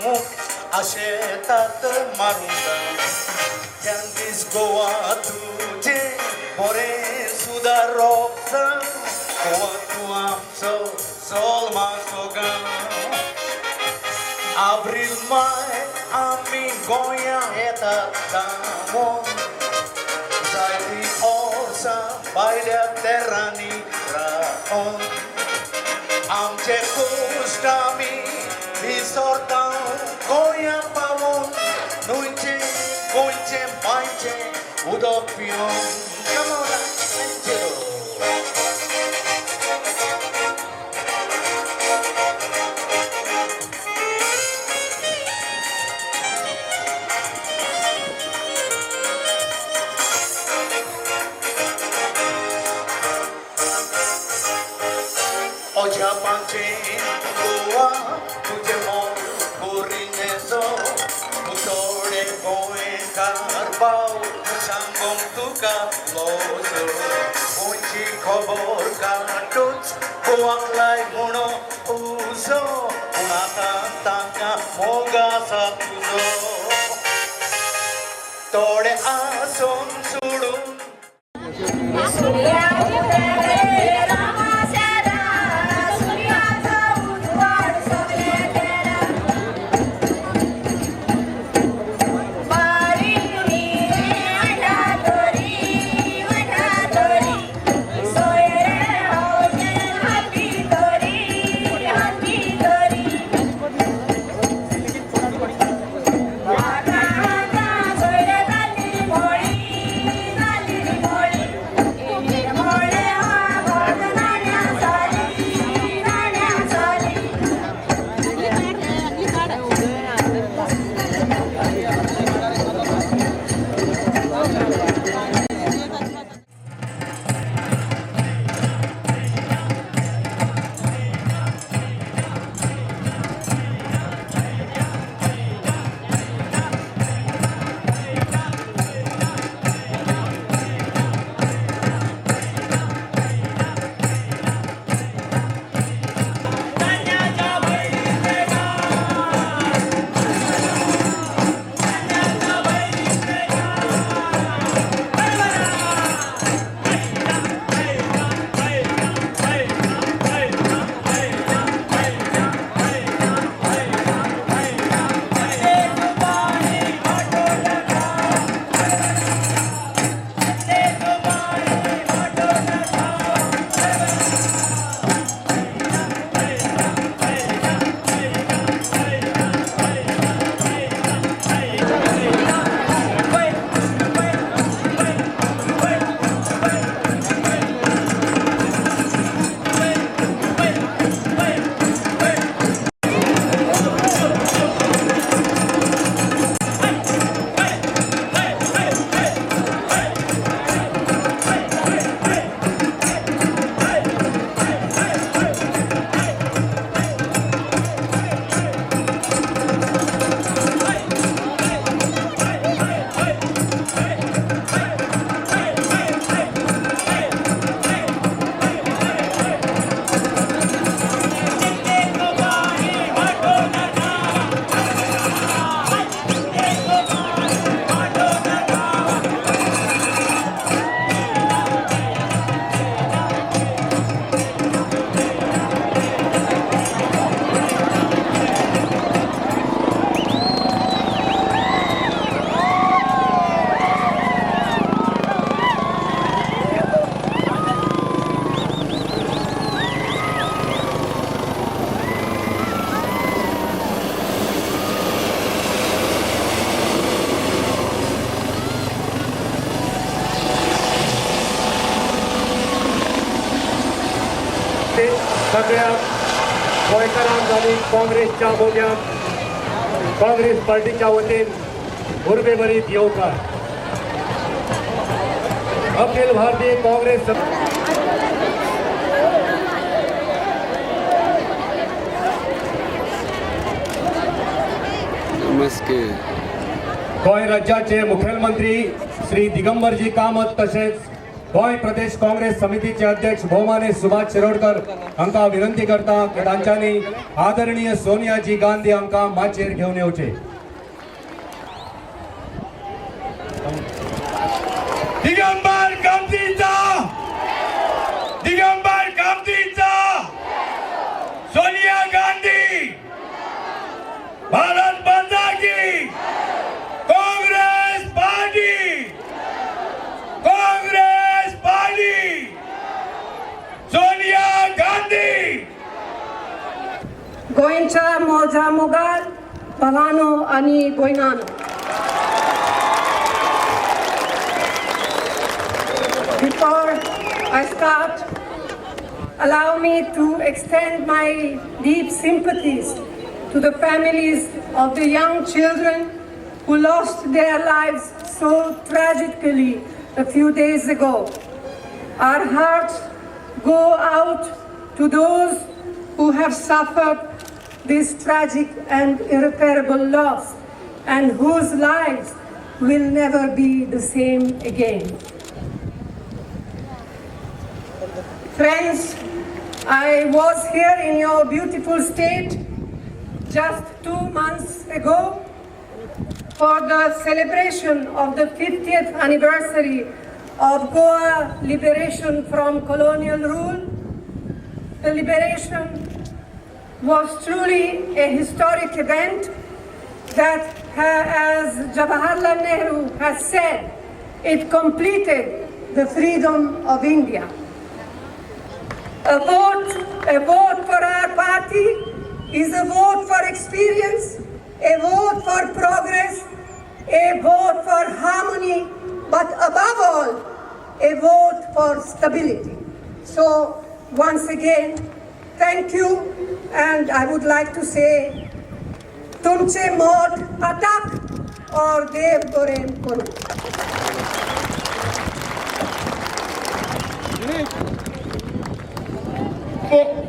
मुख आशेतात मारून त्यांनीच गोवा तुझे बरे सुदारप गोवा तू आमचो सोलमाचो गांव आब्रील माय आमी गोंया येतात कामोन जायती ओर्सां भायल्या तेरांनी रावोन आमचे कश्ट आमी विसरता गोंया पावोन न्हंयचे गोंयचे बांयचे उदक पिवून Ojapanche goa tuje mon borinezo mutore goe karbau sangom tuka lozo onchi khobor katuch goak lai muno uzo unata tanga moga satuzo tode ason sudun सगळ्या गोंयकारांक आनी काँग्रेसच्या भोग्यांक काँग्रेस पार्टीच्या वतीन उर्बे भरीत येवकार. अखिल भारतीय काँग्रेस गोंय राज्याचे मुखेलमंत्री श्री दिगंबरजी कामत तसेच गोंय प्रदेश काँग्रेस समितीचे अध्यक्ष भौमाने सुभाष शिरोडकर हांकां विनंती करता की तांच्यांनी आदरणीय सोनियाजी गांधी हांकां माचयेर घेवन येवचे. दिगंबर कामतीचा सोनिया गांधी भारत माता की कांग्रेस पार्टी सोनिया गांधी. गोंयच्या मोजा मोगाल भावानो आणि भयणानो, before I start, allow me to extend my deep sympathies to the families of the young children who lost their lives so tragically a few days ago. Our hearts go out to those who have suffered this tragic and irreparable loss and whose lives will never be the same again. Friends, I was here in your beautiful state just 2 months ago for the celebration of the 50th anniversary of Goa liberation from colonial rule. The liberation was truly a historic event that, as Jawaharlal Nehru has said, it completed the freedom of India. A vote for our party is a vote for experience, a vote for progress, a vote for harmony, but above all, a vote for stability. So, once again, thank you, and I would like to say, Tumche Mot Atak or Dev Goren Kuru. Oh.